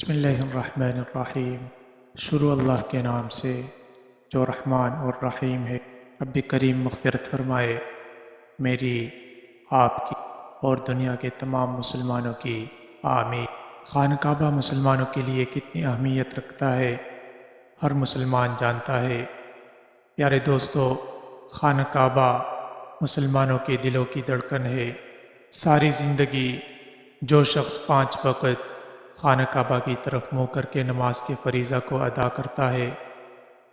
بسم اللہ الرحمن الرحیم۔ شروع اللہ کے نام سے جو رحمان اور رحیم ہے۔ رب کریم مغفرت فرمائے میری، آپ کی اور دنیا کے تمام مسلمانوں کی، آمین۔ خانہ کعبہ مسلمانوں کے لیے کتنی اہمیت رکھتا ہے ہر مسلمان جانتا ہے۔ پیارے دوستو، خانہ کعبہ مسلمانوں کے دلوں کی دھڑکن ہے۔ ساری زندگی جو شخص 5 وقت خانہ کعبہ کی طرف منہ کر کے نماز کے فریضہ کو ادا کرتا ہے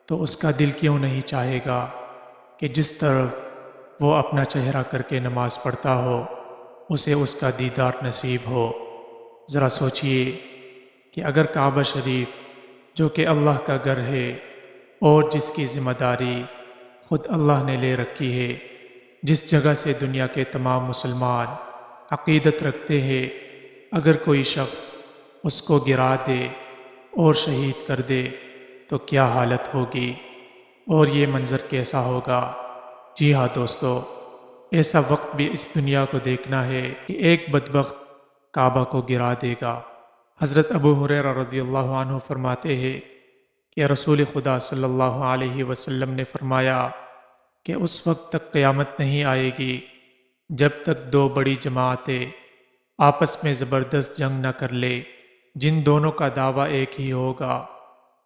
تو اس کا دل کیوں نہیں چاہے گا کہ جس طرف وہ اپنا چہرہ کر کے نماز پڑھتا ہو اسے اس کا دیدار نصیب ہو۔ ذرا سوچئے کہ اگر کعبہ شریف جو کہ اللہ کا گھر ہے اور جس کی ذمہ داری خود اللہ نے لے رکھی ہے، جس جگہ سے دنیا کے تمام مسلمان عقیدت رکھتے ہیں، اگر کوئی شخص اس کو گرا دے اور شہید کر دے تو کیا حالت ہوگی اور یہ منظر کیسا ہوگا؟ جی ہاں دوستو، ایسا وقت بھی اس دنیا کو دیکھنا ہے کہ ایک بدبخت کعبہ کو گرا دے گا۔ حضرت ابو ہریرہ رضی اللہ عنہ فرماتے ہیں کہ رسول خدا صلی اللہ علیہ وسلم نے فرمایا کہ اس وقت تک قیامت نہیں آئے گی جب تک 2 بڑی جماعتیں آپس میں زبردست جنگ نہ کر لے جن دونوں کا دعویٰ ایک ہی ہوگا،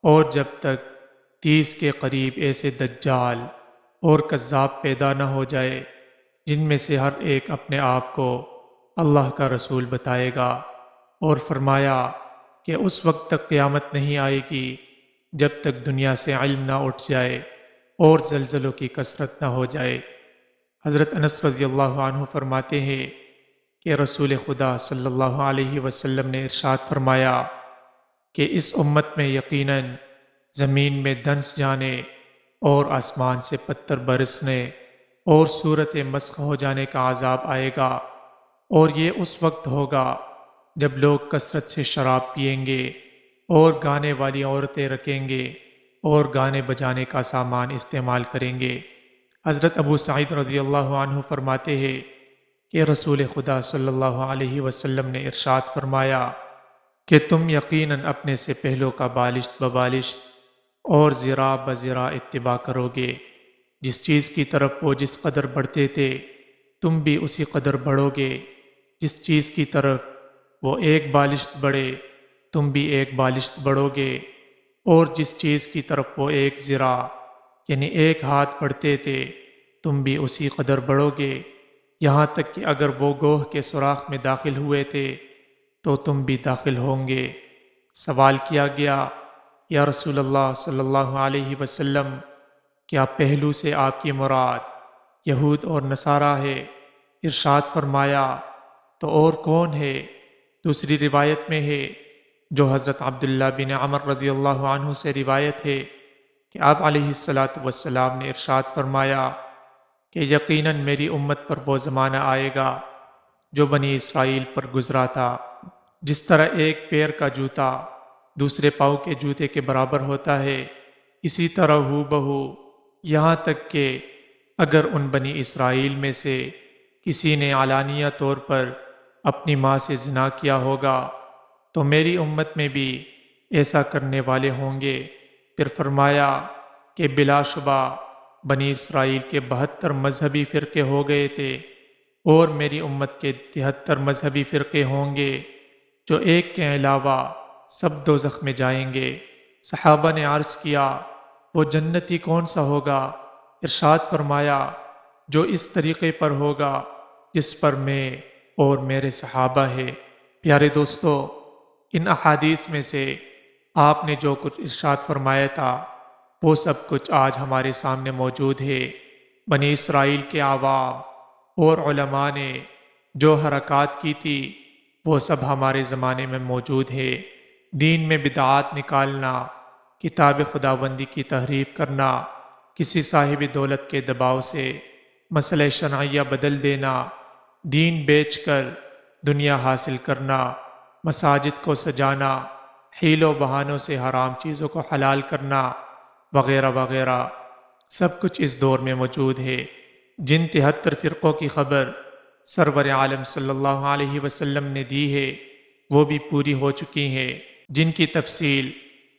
اور جب تک 30 کے قریب ایسے دجال اور کذاب پیدا نہ ہو جائے جن میں سے ہر ایک اپنے آپ کو اللہ کا رسول بتائے گا، اور فرمایا کہ اس وقت تک قیامت نہیں آئے گی جب تک دنیا سے علم نہ اٹھ جائے اور زلزلوں کی کثرت نہ ہو جائے۔ حضرت انس رضی اللہ عنہ فرماتے ہیں کہ رسول خدا صلی اللہ علیہ وسلم نے ارشاد فرمایا کہ اس امت میں یقیناً زمین میں دنس جانے اور آسمان سے پتھر برسنے اور صورت مسخ ہو جانے کا عذاب آئے گا، اور یہ اس وقت ہوگا جب لوگ کثرت سے شراب پئیں گے اور گانے والی عورتیں رکھیں گے اور گانے بجانے کا سامان استعمال کریں گے۔ حضرت ابو سعید رضی اللہ عنہ فرماتے ہیں کہ رسول خدا صلی اللہ علیہ وسلم نے ارشاد فرمایا کہ تم یقیناً اپنے سے پہلوں کا بالشت ببالشت اور ذراع بذراع اتباع کرو گے۔ جس چیز کی طرف وہ جس قدر بڑھتے تھے تم بھی اسی قدر بڑھو گے، جس چیز کی طرف وہ 1 بالشت بڑھے تم بھی 1 بالشت بڑھو گے، اور جس چیز کی طرف وہ 1 ذراع یعنی 1 ہاتھ بڑھتے تھے تم بھی اسی قدر بڑھو گے، یہاں تک کہ اگر وہ گوہ کے سوراخ میں داخل ہوئے تھے تو تم بھی داخل ہوں گے۔ سوال کیا گیا، یا رسول اللہ صلی اللہ علیہ وسلم، کیا پہلو سے آپ کی مراد یہود اور نصارہ ہے؟ ارشاد فرمایا تو اور کون ہے؟ دوسری روایت میں ہے جو حضرت عبداللہ بن عمر رضی اللہ عنہ سے روایت ہے کہ آپ علیہ السلام نے ارشاد فرمایا کہ یقیناً میری امت پر وہ زمانہ آئے گا جو بنی اسرائیل پر گزرا تھا، جس طرح ایک پیر کا جوتا دوسرے پاؤں کے جوتے کے برابر ہوتا ہے، اسی طرح ہو بہو، یہاں تک کہ اگر ان بنی اسرائیل میں سے کسی نے علانیہ طور پر اپنی ماں سے زنا کیا ہوگا تو میری امت میں بھی ایسا کرنے والے ہوں گے۔ پھر فرمایا کہ بلا شبہ بنی اسرائیل کے 72 مذہبی فرقے ہو گئے تھے، اور میری امت کے 73 مذہبی فرقے ہوں گے جو ایک کے علاوہ سب دوزخ میں جائیں گے۔ صحابہ نے عرض کیا، وہ جنتی کون سا ہوگا؟ ارشاد فرمایا، جو اس طریقے پر ہوگا جس پر میں اور میرے صحابہ ہے۔ پیارے دوستو، ان احادیث میں سے آپ نے جو کچھ ارشاد فرمایا تھا وہ سب کچھ آج ہمارے سامنے موجود ہے۔ بنی اسرائیل کے عوام اور علماء نے جو حرکات کی تھی وہ سب ہمارے زمانے میں موجود ہے۔ دین میں بدعات نکالنا، کتاب خداوندی کی تحریف کرنا، کسی صاحب دولت کے دباؤ سے مسئلہ شرعیہ بدل دینا، دین بیچ کر دنیا حاصل کرنا، مساجد کو سجانا، حیل و بہانوں سے حرام چیزوں کو حلال کرنا وغیرہ وغیرہ، سب کچھ اس دور میں موجود ہے۔ جن 73 فرقوں کی خبر سرور عالم صلی اللہ علیہ وسلم نے دی ہے وہ بھی پوری ہو چکی ہیں۔ جن کی تفصیل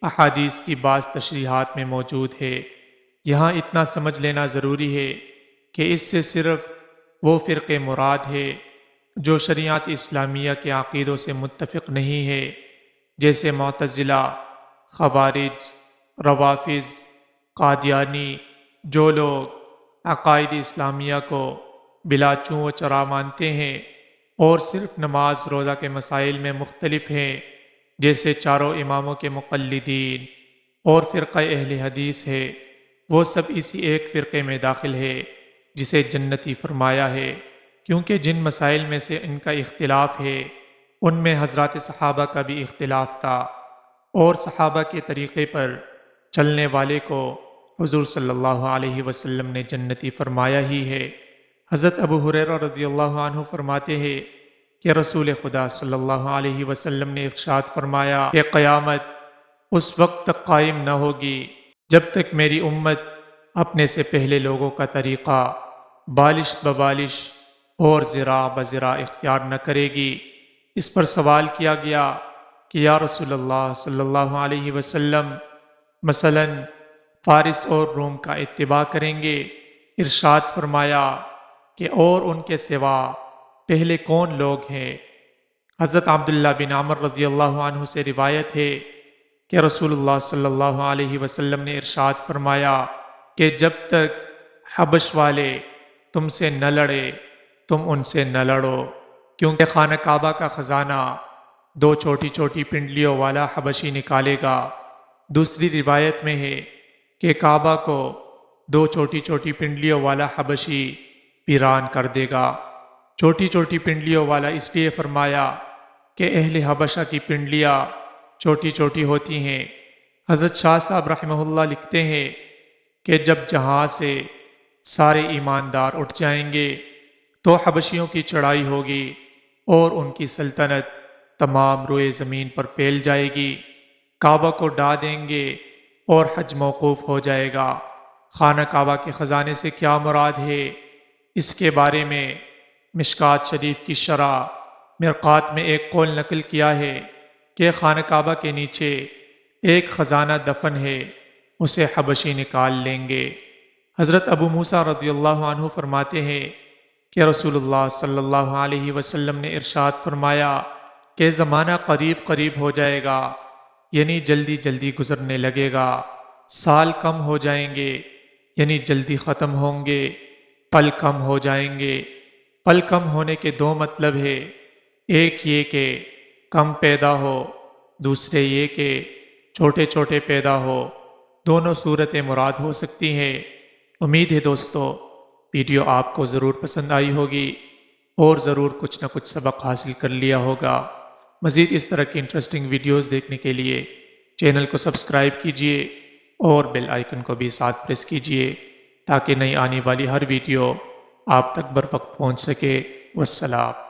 احادیث کی بعض تشریحات میں موجود ہے۔ یہاں اتنا سمجھ لینا ضروری ہے کہ اس سے صرف وہ فرقے مراد ہے جو شریعت اسلامیہ کے عقیدوں سے متفق نہیں ہے، جیسے معتزلہ، خوارج، روافض، قادیانی، جو لوگ عقائد اسلامیہ کو بلا چوں و چرا مانتے ہیں اور صرف نماز روزہ کے مسائل میں مختلف ہیں، جیسے چاروں اماموں کے مقلدین اور فرقہ اہل حدیث ہے، وہ سب اسی ایک فرقے میں داخل ہے جسے جنتی فرمایا ہے، کیونکہ جن مسائل میں سے ان کا اختلاف ہے ان میں حضرات صحابہ کا بھی اختلاف تھا، اور صحابہ کے طریقے پر چلنے والے کو حضور صلی اللہ علیہ وسلم نے جنتی فرمایا ہی ہے۔ حضرت ابو ہریرہ رضی اللہ عنہ فرماتے ہیں کہ رسول خدا صلی اللہ علیہ وسلم نے ارشاد فرمایا کہ قیامت اس وقت تک قائم نہ ہوگی جب تک میری امت اپنے سے پہلے لوگوں کا طریقہ بالش ببالش اور ذراع بذراع اختیار نہ کرے گی۔ اس پر سوال کیا گیا کہ یا رسول اللہ صلی اللہ علیہ وسلم، مثلا فارس اور روم کا اتباع کریں گے؟ ارشاد فرمایا کہ اور ان کے سوا پہلے کون لوگ ہیں؟ حضرت عبداللہ بن عمر رضی اللہ عنہ سے روایت ہے کہ رسول اللہ صلی اللہ علیہ وسلم نے ارشاد فرمایا کہ جب تک حبش والے تم سے نہ لڑے تم ان سے نہ لڑو، کیونکہ خانہ کعبہ کا خزانہ دو چھوٹی چھوٹی پنڈلیوں والا حبشی نکالے گا۔ دوسری روایت میں ہے کہ کعبہ کو دو چھوٹی چھوٹی پنڈلیوں والا حبشی ویران کر دے گا۔ چھوٹی چھوٹی پنڈلیوں والا اس لیے فرمایا کہ اہل حبشہ کی پنڈلیاں چھوٹی چھوٹی ہوتی ہیں۔ حضرت شاہ صاحب رحمہ اللہ لکھتے ہیں کہ جب جہاں سے سارے ایماندار اٹھ جائیں گے تو حبشیوں کی چڑھائی ہوگی اور ان کی سلطنت تمام روئے زمین پر پھیل جائے گی، کعبہ کو ڈھا دیں گے اور حج موقوف ہو جائے گا۔ خانہ کعبہ کے خزانے سے کیا مراد ہے؟ اس کے بارے میں مشکات شریف کی شرح مرقات میں ایک قول نقل کیا ہے کہ خانہ کعبہ کے نیچے ایک خزانہ دفن ہے، اسے حبشی نکال لیں گے۔ حضرت ابو موسیٰ رضی اللہ عنہ فرماتے ہیں کہ رسول اللہ صلی اللہ علیہ وسلم نے ارشاد فرمایا کہ زمانہ قریب قریب ہو جائے گا، یعنی جلدی جلدی گزرنے لگے گا، سال کم ہو جائیں گے یعنی جلدی ختم ہوں گے، پل کم ہو جائیں گے۔ پل کم ہونے کے دو مطلب ہے، ایک یہ کہ کم پیدا ہو، دوسرے یہ کہ چھوٹے چھوٹے پیدا ہو، دونوں صورتیں مراد ہو سکتی ہیں۔ امید ہے دوستو ویڈیو آپ کو ضرور پسند آئی ہوگی اور ضرور کچھ نہ کچھ سبق حاصل کر لیا ہوگا۔ مزید اس طرح کی انٹرسٹنگ ویڈیوز دیکھنے کے لیے چینل کو سبسکرائب کیجیے اور بیل آئیکن کو بھی ساتھ پریس کیجیے تاکہ نئی آنے والی ہر ویڈیو آپ تک بر وقت پہنچ سکے۔ والسلام۔